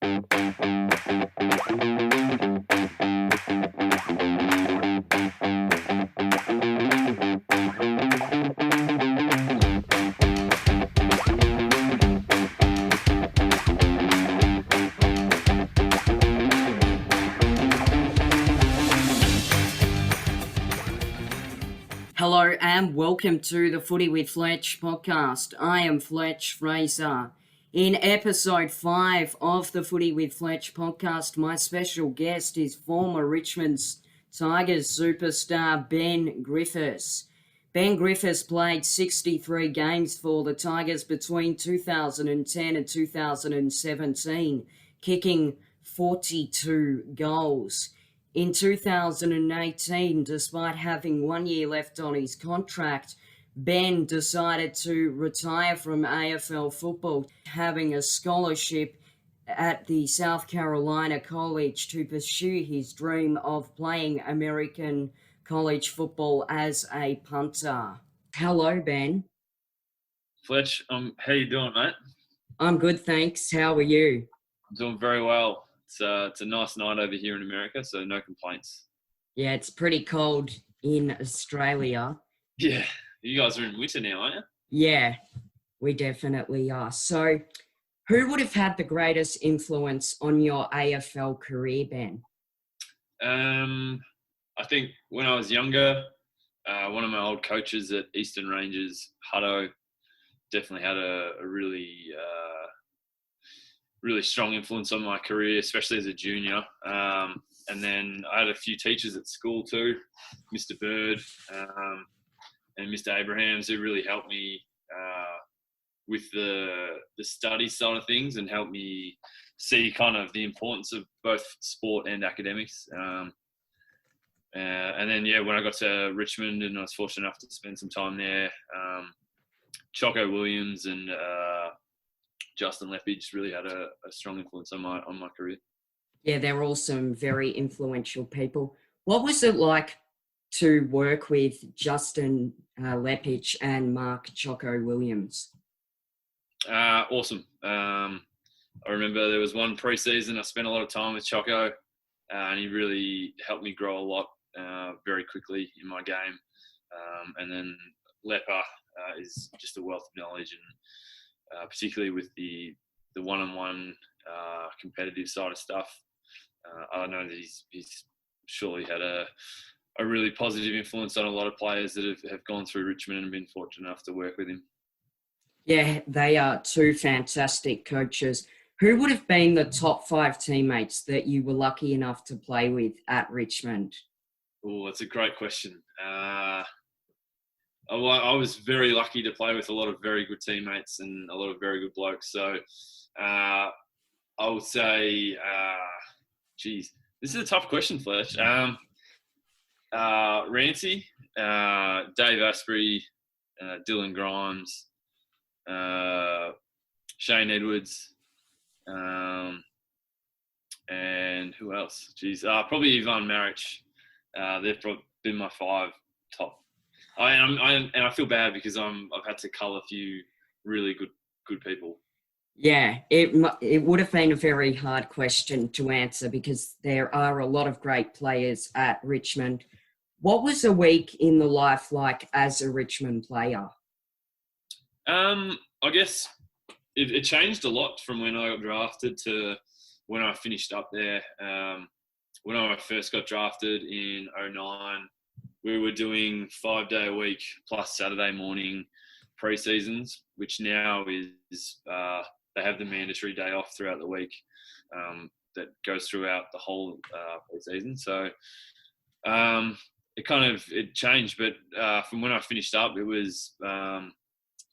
Hello and welcome to the Footy with Fletch podcast. I am Fletch Fraser. In episode 5 of the Footy with Fletch podcast, my special guest is former Richmond Tigers superstar Ben Griffiths. Ben Griffiths played 63 games for the Tigers between 2010 and 2017, kicking 42 goals. In 2018, despite having 1 year left on his contract, Ben decided to retire from AFL football, having a scholarship at the South Carolina College to pursue his dream of playing American college football as a punter. Hello, Ben. Fletch, how you doing, mate? I'm good, thanks. How are you? I'm doing very well. It's a nice night over here in America, so no complaints. Yeah, it's pretty cold in Australia. Yeah, you guys are in winter now, aren't you? Yeah, we definitely are. So, who would have had the greatest influence on your AFL career, Ben? I think when I was younger, one of my old coaches at Eastern Rangers, Hutto, definitely had a really strong influence on my career, especially as a junior. And then I had a few teachers at school too, Mr. Bird and Mr. Abrahams, who really helped me with the study side of things and helped me see kind of the importance of both sport and academics. And then, when I got to Richmond and I was fortunate enough to spend some time there, Choco Williams and Dustin Leppitsch really had a strong influence on my career. Yeah, they're all some very influential people. What was it like to work with Justin Leppitsch and Mark Choco Williams? Awesome. I remember there was one pre-season I spent a lot of time with Choco, and he really helped me grow a lot very quickly in my game. And then Leppa is just a wealth of knowledge, and particularly with the one-on-one competitive side of stuff. I know that he's surely had a really positive influence on a lot of players that have gone through Richmond and been fortunate enough to work with him. Yeah, they are two fantastic coaches. Who would have been the top 5 teammates that you were lucky enough to play with at Richmond? Oh, that's a great question. I was very lucky to play with a lot of very good teammates and a lot of very good blokes. So I would say, this is a tough question, Fletch. Rancy, Dave Asprey, Dylan Grimes, Shane Edwards, and who else? Probably Ivan Maric. They've been my 5 top. I feel bad because I've had to cull a few really good people. Yeah, it would have been a very hard question to answer because there are a lot of great players at Richmond. What was a week in the life like as a Richmond player? I guess it changed a lot from when I got drafted to when I finished up there. When I first got drafted in 2009, we were doing 5-day a week plus Saturday morning pre-seasons, which now is they have the mandatory day off throughout the week that goes throughout the whole pre-season. So it changed, but from when I finished up, it was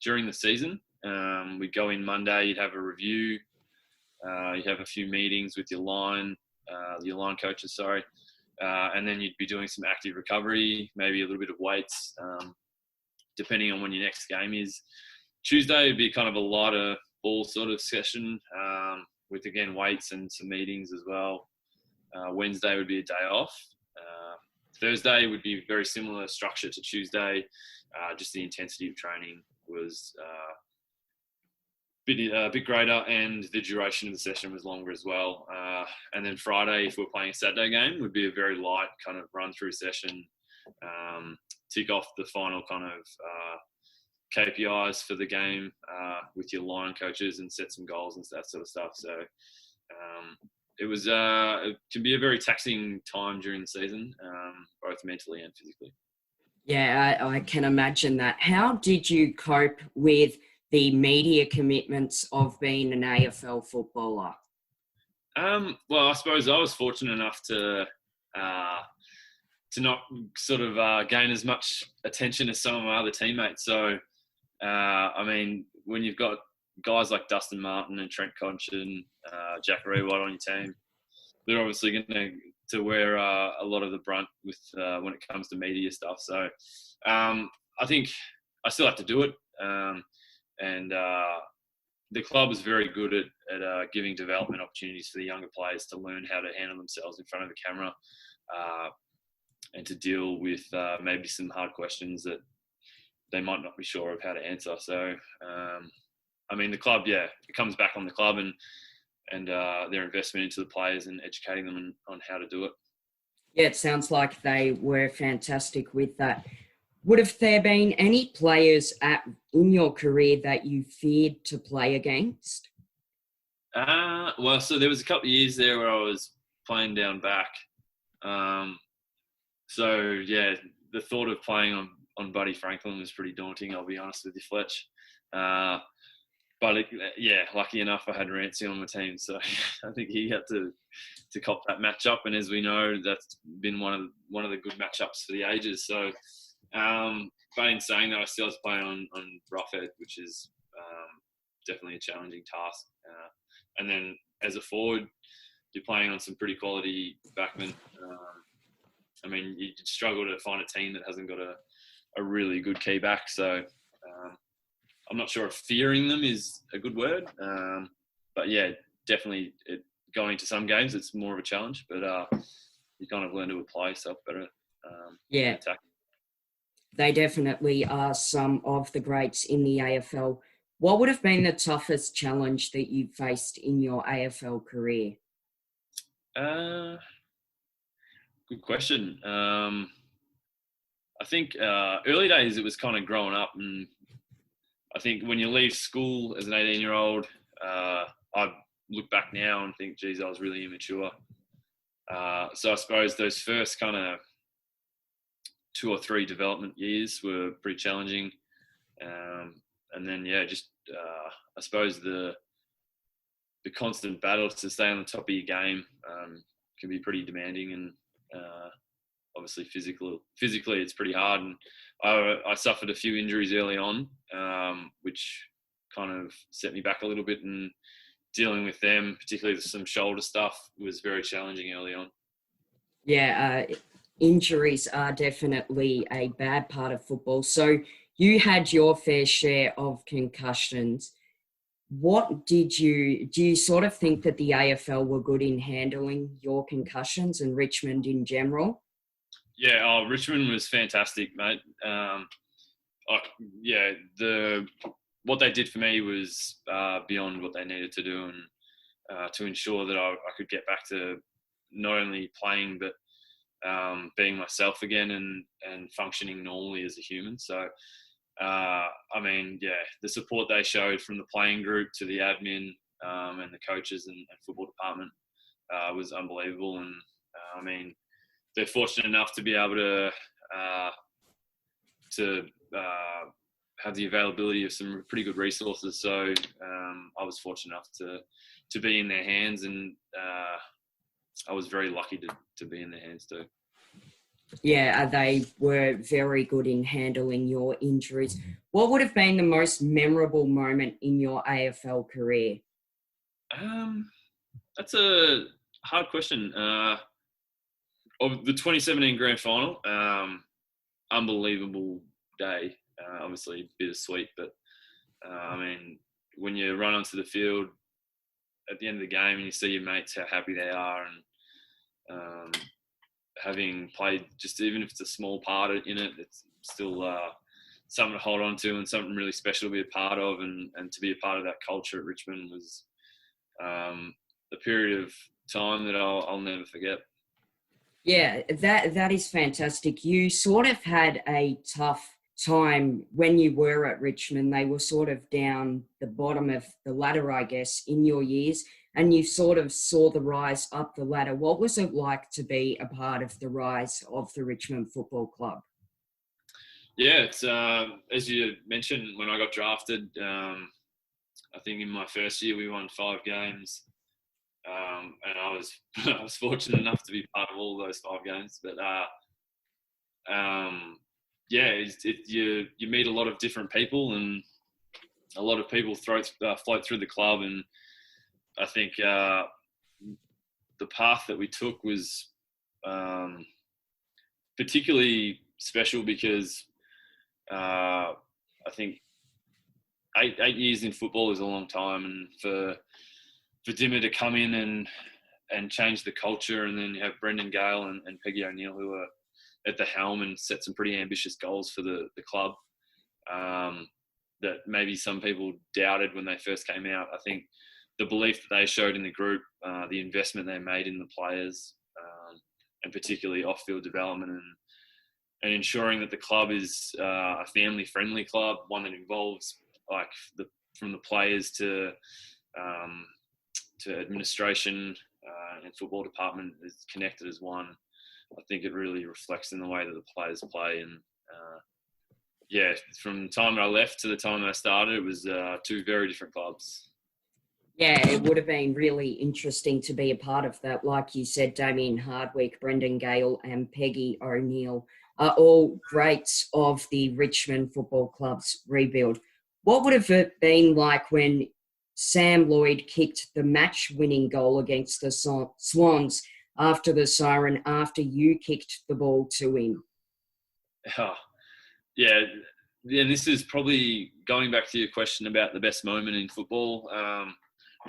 during the season. We'd go in Monday, you'd have a review, you'd have a few meetings with your line coaches, and then you'd be doing some active recovery, maybe a little bit of weights, depending on when your next game is. Tuesday would be kind of a lighter ball sort of session with, again, weights and some meetings as well. Wednesday would be a day off. Thursday would be very similar structure to Tuesday. Just the intensity of training was bit greater, and the duration of the session was longer as well. And then Friday, if we're playing a Saturday game, would be a very light kind of run-through session, tick off the final kind of KPIs for the game with your line coaches and set some goals and that sort of stuff. So it can be a very taxing time during the season, both mentally and physically. Yeah, I can imagine that. How did you cope with the media commitments of being an AFL footballer? Well, I suppose I was fortunate enough to not sort of gain as much attention as some of my other teammates. So, I mean, when you've got guys like Dustin Martin and Trent Concussions, Jack White on your team, they're obviously going to wear a lot of the brunt with when it comes to media stuff. So, I think I still have to do it. And the club is very good at giving development opportunities for the younger players to learn how to handle themselves in front of the camera and to deal with maybe some hard questions that they might not be sure of how to answer. So, I mean, the club, it comes back on the club and their investment into the players and educating them on how to do it. Yeah, it sounds like they were fantastic with that. Would have there been any players in your career that you feared to play against? Well, so there was a couple of years there where I was playing down back. The thought of playing on Buddy Franklin was pretty daunting, I'll be honest with you, Fletch. Lucky enough I had Rancy on my team, so I think he had to cop that matchup. And as we know, that's been one of the good matchups for the ages. So, but in saying that, I still was playing on Roughhead, which is definitely a challenging task. And then as a forward, you're playing on some pretty quality backmen. I mean, you struggle to find a team that hasn't got a really good key back. So I'm not sure if fearing them is a good word. But yeah, definitely going to some games, it's more of a challenge. But you kind of learn to apply yourself better. Attack. They definitely are some of the greats in the AFL. What would have been the toughest challenge that you faced in your AFL career? Good question. I think early days it was kind of growing up, and I think when you leave school as an 18-year-old, I look back now and think, geez, I was really immature. So I suppose those first kind of 2 or 3 development years were pretty challenging. And then, I suppose the constant battle to stay on the top of your game can be pretty demanding, and obviously physically it's pretty hard. And I suffered a few injuries early on, which kind of set me back a little bit, and dealing with them, particularly some shoulder stuff, was very challenging early on. Yeah, injuries are definitely a bad part of football. So you had your fair share of concussions. Do you sort of think that the AFL were good in handling your concussions and Richmond in general? Yeah, Richmond was fantastic, mate. What they did for me was beyond what they needed to do, and to ensure that I could get back to not only playing but being myself again and functioning normally as a human. So, the support they showed from the playing group to the admin and the coaches and football department was unbelievable. And they're fortunate enough to be able to have the availability of some pretty good resources. So I was fortunate enough to be in their hands, and I was very lucky to be in their hands too. Yeah, they were very good in handling your injuries. What would have been the most memorable moment in your AFL career? That's a hard question. Of the 2017 grand final, unbelievable day. Obviously bittersweet, but when you run onto the field at the end of the game and you see your mates how happy they are, and having played just even if it's a small part in it, it's still something to hold on to and something really special to be a part of, and to be a part of that culture at Richmond was a period of time that I'll never forget. Yeah, that is fantastic. You sort of had a tough time when you were at Richmond. They were sort of down the bottom of the ladder, I guess, in your years, and you sort of saw the rise up the ladder. What was it like to be a part of the rise of the Richmond Football Club? Yeah, it's as you mentioned, when I got drafted, I think in my first year we won 5 games. And I was fortunate enough to be part of all those 5 games. But you meet a lot of different people, and a lot of people float through the club. And I think the path that we took was particularly special because I think 8 years in football is a long time, and for Dimmer to come in and change the culture, and then you have Brendan Gale and Peggy O'Neill who are at the helm and set some pretty ambitious goals for the club that maybe some people doubted when they first came out. I think the belief that they showed in the group, the investment they made in the players, and particularly off-field development, and ensuring that the club is a family-friendly club, one that involves from the players to administration and football department is connected as one. I think it really reflects in the way that the players play. And from the time I left to the time I started, it was 2 very different clubs. Yeah, it would have been really interesting to be a part of that. Like you said, Damien Hardwick, Brendan Gale and Peggy O'Neill are all greats of the Richmond Football Club's rebuild. What would have it been like when Sam Lloyd kicked the match-winning goal against the Swans after the siren, after you kicked the ball to him? Oh, yeah, and this is probably going back to your question about the best moment in football.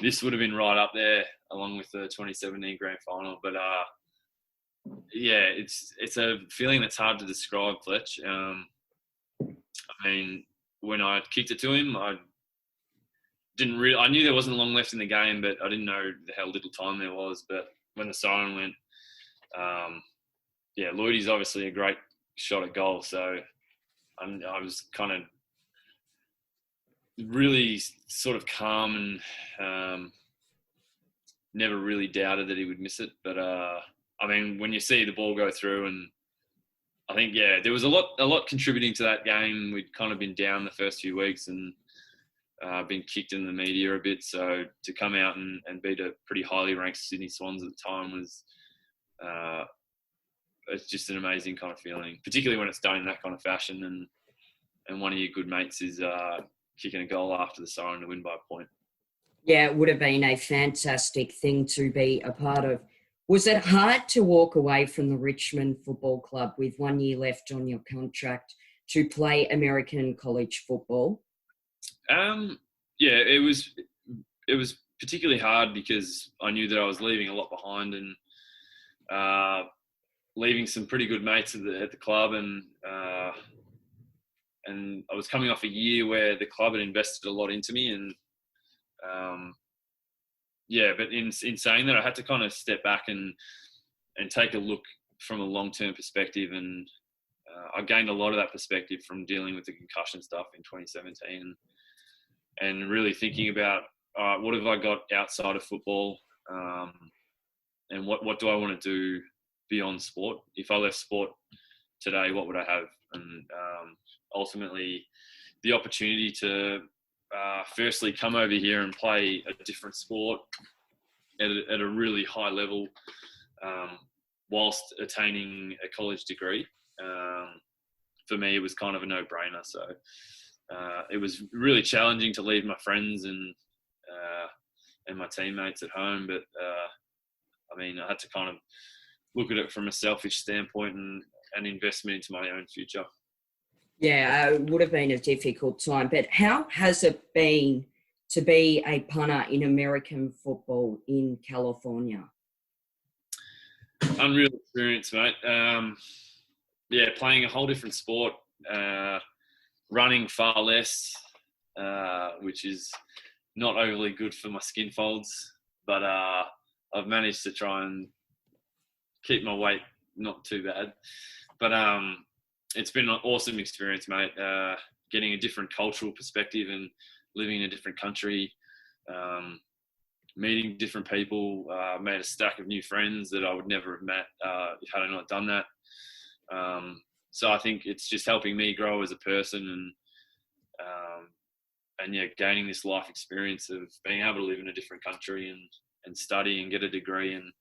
This would have been right up there along with the 2017 grand final. But it's a feeling that's hard to describe, Fletch. I mean, when I kicked it to him, I knew there wasn't long left in the game, but I didn't know how little time there was. But when the siren went, Lloyd is obviously a great shot at goal. So I was kind of really sort of calm and never really doubted that he would miss it. But when you see the ball go through, and I think there was a lot contributing to that game. We'd kind of been down the first few weeks and been kicked in the media a bit. So to come out and beat a pretty highly ranked Sydney Swans at the time was it's just an amazing kind of feeling, particularly when it's done in that kind of fashion, and one of your good mates is kicking a goal after the siren to win by a point. Yeah, it would have been a fantastic thing to be a part of. Was it hard to walk away from the Richmond Football Club with 1 year left on your contract to play American college football? It was particularly hard because I knew that I was leaving a lot behind, and leaving some pretty good mates at the club, and I was coming off a year where the club had invested a lot into me, and but in saying that, I had to kind of step back and take a look from a long-term perspective, and I gained a lot of that perspective from dealing with the concussion stuff in 2017, and really thinking about what have I got outside of football, and what do I want to do beyond sport? If I left sport today, what would I have? And ultimately, the opportunity to firstly come over here and play a different sport at a really high level, whilst attaining a college degree, for me it was kind of a no-brainer. So it was really challenging to leave my friends and my teammates at home, but I had to kind of look at it from a selfish standpoint and investment into my own future. Yeah, it would have been a difficult time. But how has it been to be a punter in American football in California? Unreal experience, mate. Playing a whole different sport. running far less, which is not overly good for my skin folds. But I've managed to try and keep my weight not too bad. But it's been an awesome experience, mate. Getting a different cultural perspective and living in a different country, meeting different people, made a stack of new friends that I would never have met had I not done that. So I think it's just helping me grow as a person and yeah, gaining this life experience of being able to live in a different country and study and get a degree and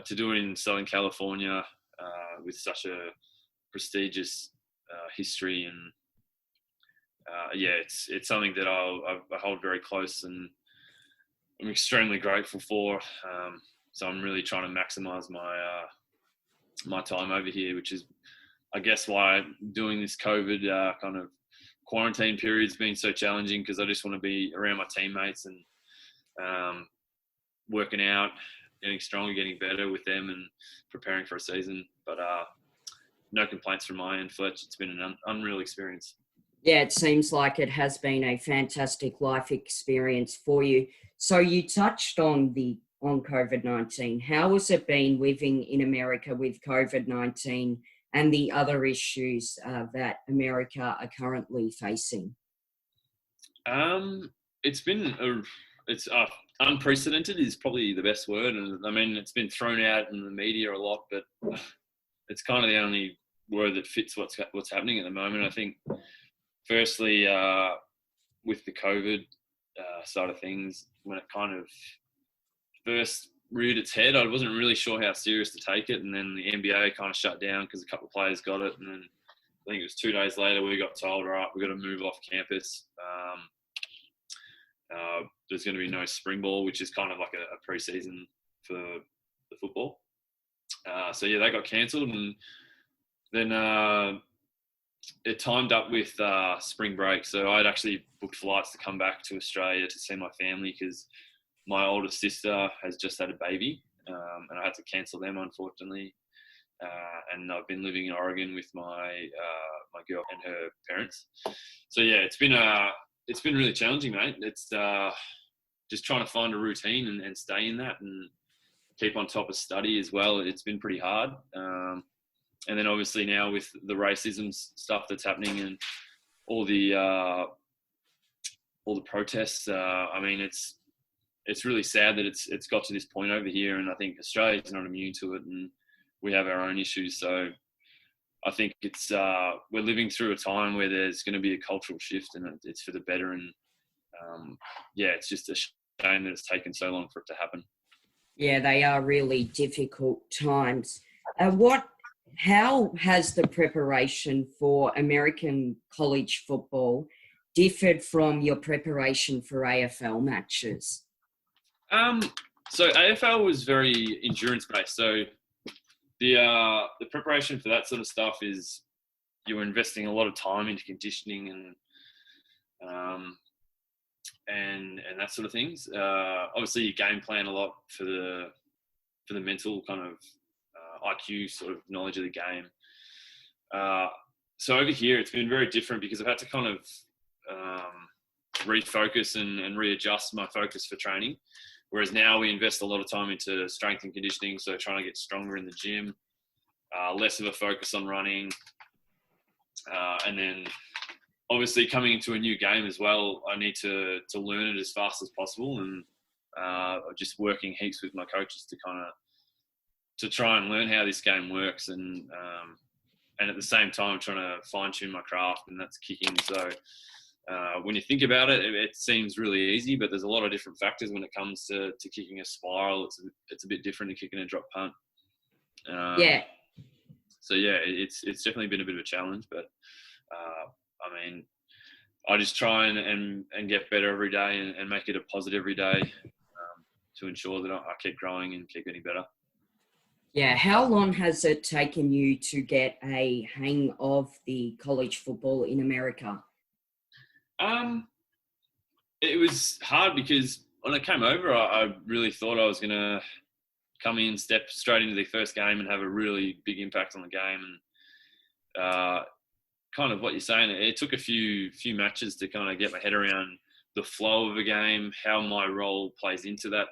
to do it in Southern California with such a prestigious history and yeah, it's something that I hold very close and I'm extremely grateful for. So I'm really trying to maximise my time over here, which is, I guess, why doing this COVID kind of quarantine period's been so challenging, because I just want to be around my teammates and working out, getting stronger, getting better with them and preparing for a season. But no complaints from my end, Fletch. It's been an unreal experience. Yeah, it seems like it has been a fantastic life experience for you. So you touched on COVID-19. How has it been living in America with COVID-19 and the other issues that America are currently facing? It's been unprecedented is probably the best word. And I mean, it's been thrown out in the media a lot, but it's kind of the only word that fits what's happening at the moment. I think, firstly, with the COVID side of things, when it kind of first reared its head, I wasn't really sure how serious to take it. And then the NBA kind of shut down because a couple of players got it. And then I think it was 2 days later we got told, all right, we've got to move off campus. There's going to be no spring ball, which is kind of like a pre-season for the football. So, yeah, that got cancelled. And then it timed up with spring break. So I'd actually booked flights to come back to Australia to see my family because my older sister has just had a baby and I had to cancel them, unfortunately. And I've been living in Oregon with my girl and her parents. So, yeah, it's been really challenging, mate. It's just trying to find a routine and stay in that and keep on top of study as well. It's been pretty hard. And then obviously now with the racism stuff that's happening and all the protests, I mean, it's really sad that it's got to this point over here. And I think Australia's not immune to it and we have our own issues. So I think we're living through a time where there's going to be a cultural shift and it's for the better. And yeah, it's just a shame that it's taken so long for it to happen. Yeah, they are really difficult times. How has the preparation for American college football differed from your preparation for AFL matches? So AFL was very endurance based. So the preparation for that sort of stuff is you're investing a lot of time into conditioning and that sort of things. Obviously, you game plan a lot for the mental kind of IQ sort of knowledge of the game. So over here, it's been very different because I've had to kind of refocus and readjust my focus for training. Whereas now we invest a lot of time into strength and conditioning, so trying to get stronger in the gym, less of a focus on running, and then obviously coming into a new game as well, I need to learn it as fast as possible, and just working heaps with my coaches to try and learn how this game works, and at the same time trying to fine tune my craft, and that's kicking. So when you think about it, it seems really easy, but there's a lot of different factors when it comes to kicking a spiral. It's a bit different to kicking a drop punt. Yeah. So yeah, it's definitely been a bit of a challenge, but I mean, I just try and get better every day and make it a positive every day to ensure that I keep growing and keep getting better. Yeah. How long has it taken you to get a hang of the college football in America? It was hard because when I came over, I really thought I was going to come in, step straight into the first game and have a really big impact on the game. And kind of what you're saying. It took a few matches to kind of get my head around the flow of a game, how my role plays into that.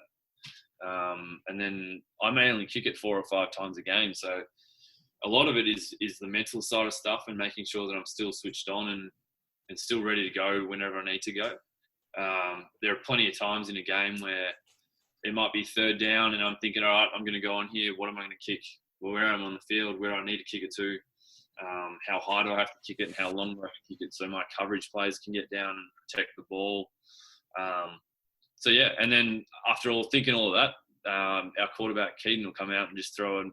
And then I may only kick it 4 or 5 times a game. So a lot of it is the mental side of stuff and making sure that I'm still switched on and still ready to go whenever I need to go. There are plenty of times in a game where it might be 3rd down and I'm thinking, all right, I'm going to go on here. What am I going to kick? Well, where am I on the field? Where do I need to kick it to? How high do I have to kick it and how long do I have to kick it so my coverage players can get down and protect the ball? So, yeah, and then after thinking all of that, our quarterback, Keaton, will come out and just throw an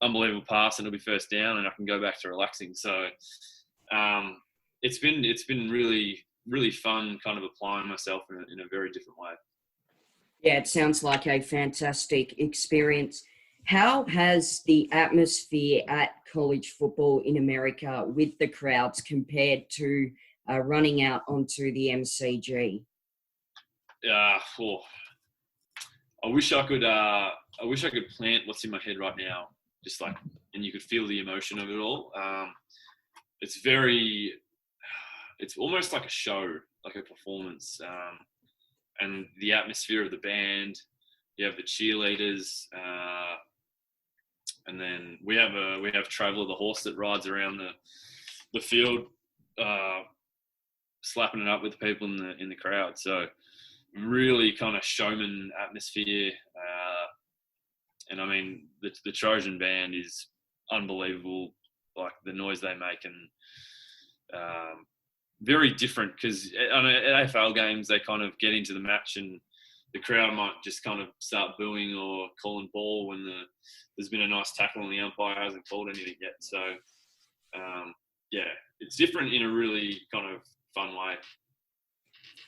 unbelievable pass and it'll be 1st down and I can go back to relaxing. So it's been really, really fun kind of applying myself in a very different way. Yeah, it sounds like a fantastic experience. How has the atmosphere at college football in America with the crowds compared to running out onto the MCG? I wish I could plant what's in my head right now, just like, and you could feel the emotion of it all. It's almost like a show, like a performance, and the atmosphere of the band. You have the cheerleaders, and then we have Traveller, the horse that rides around the field, slapping it up with the people in the crowd. So really kind of showman atmosphere. And I mean, the Trojan band is unbelievable, like the noise they make, and very different because at AFL games, they kind of get into the match and the crowd might just kind of start booing or calling ball when there's been a nice tackle and the umpire hasn't called anything yet. So, yeah, it's different in a really kind of fun way.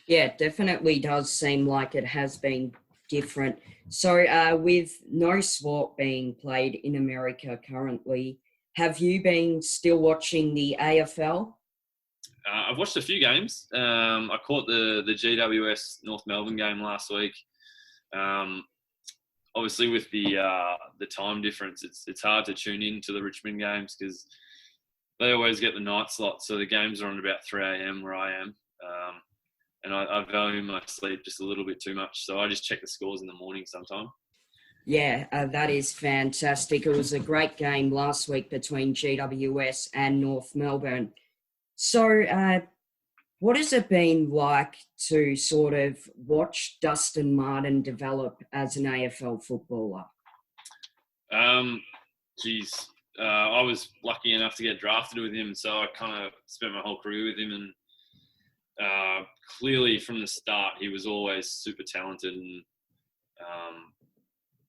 Yeah, it definitely does seem like it has been different. So with no sport being played in America currently, have you been still watching the AFL? I've watched a few games. I caught the GWS North Melbourne game last week. Obviously, with the time difference, it's hard to tune in to the Richmond games because they always get the night slot. So the games are on about 3 a.m. where I am. And I value my sleep just a little bit too much. So I just check the scores in the morning sometime. Yeah, that is fantastic. It was a great game last week between GWS and North Melbourne. So what has it been like to sort of watch Dustin Martin develop as an AFL footballer? I was lucky enough to get drafted with him, so I kind of spent my whole career with him. And clearly from the start, he was always super talented. And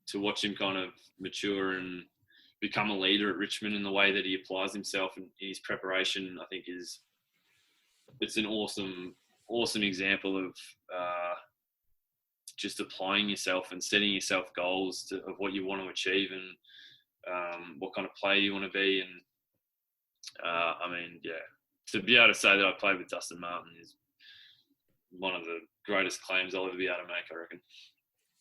to watch him kind of mature and become a leader at Richmond in the way that he applies himself and his preparation, I think it's an awesome example of just applying yourself and setting yourself goals of what you want to achieve and what kind of player you want to be. And I mean, yeah, to be able to say that I played with Dustin Martin is one of the greatest claims I'll ever be able to make, I reckon.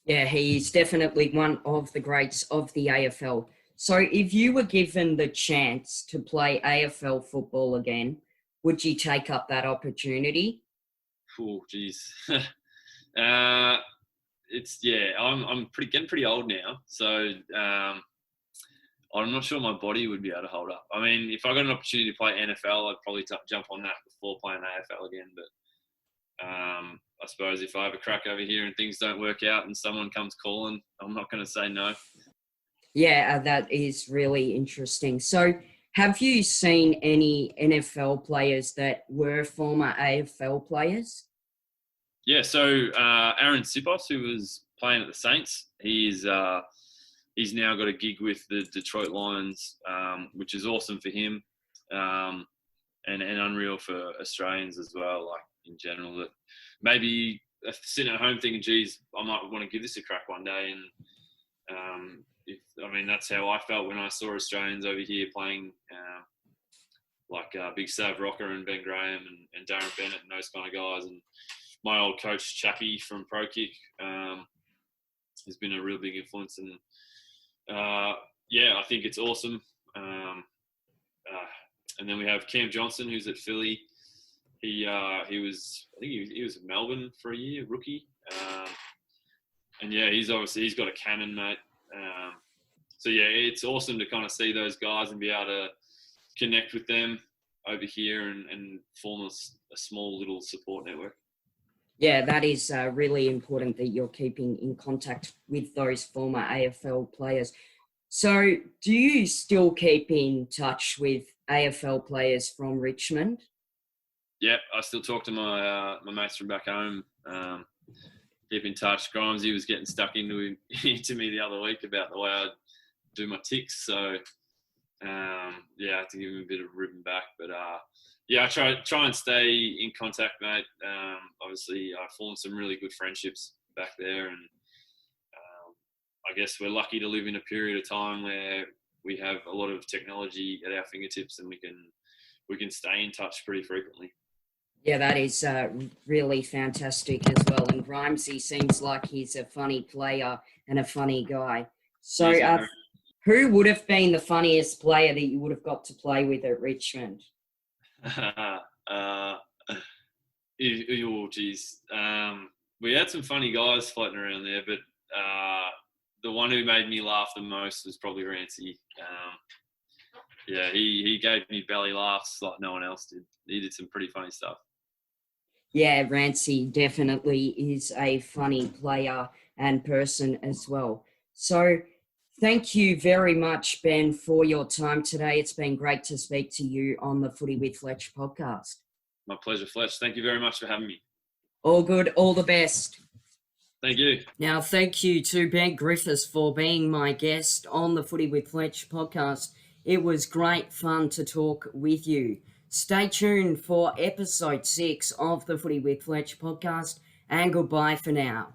Yeah, he's definitely one of the greats of the AFL. So if you were given the chance to play AFL football again, would you take up that opportunity? Oh, geez. I'm getting pretty old now, so I'm not sure my body would be able to hold up. I mean, if I got an opportunity to play NFL, I'd probably jump on that before playing AFL again. But I suppose if I have a crack over here and things don't work out and someone comes calling, I'm not going to say no. Yeah, that is really interesting. So have you seen any NFL players that were former AFL players? Yeah, so Aaron Sipos, who was playing at the Saints, he's now got a gig with the Detroit Lions, which is awesome for him, and unreal for Australians as well, like in general, that maybe sitting at home thinking, geez, I might want to give this a crack one day. And that's how I felt when I saw Australians over here playing like Big Sav Rocker and Ben Graham and Darren Bennett and those kind of guys. And my old coach, Chappie from Pro Kick, has been a real big influence. And I think it's awesome. And then we have Cam Johnson, who's at Philly. He was in Melbourne for a year, rookie. And yeah, he's got a cannon, mate. So yeah, it's awesome to kind of see those guys and be able to connect with them over here and form a small little support network. Yeah, that is really important that you're keeping in contact with those former AFL players. So do you still keep in touch with AFL players from Richmond? Yeah, I still talk to my mates from back home. Keep in touch. Grimesy was getting stuck into me the other week about the way I do my ticks. So, I had to give him a bit of a ribbon back. But, I try and stay in contact, mate. Obviously, I formed some really good friendships back there. And I guess we're lucky to live in a period of time where we have a lot of technology at our fingertips and we can stay in touch pretty frequently. Yeah, that is really fantastic as well. And Grimesy seems like he's a funny player and a funny guy. So who would have been the funniest player that you would have got to play with at Richmond? Geez. We had some funny guys floating around there, but the one who made me laugh the most was probably Rancy. He gave me belly laughs like no one else did. He did some pretty funny stuff. Yeah, Rancy definitely is a funny player and person as well. So thank you very much, Ben, for your time today. It's been great to speak to you on the Footy with Fletch podcast. My pleasure, Fletch. Thank you very much for having me. All good. All the best. Thank you. Now, thank you to Ben Griffiths for being my guest on the Footy with Fletch podcast. It was great fun to talk with you. Stay tuned for episode 6 of the Footy with Fletch podcast, and goodbye for now.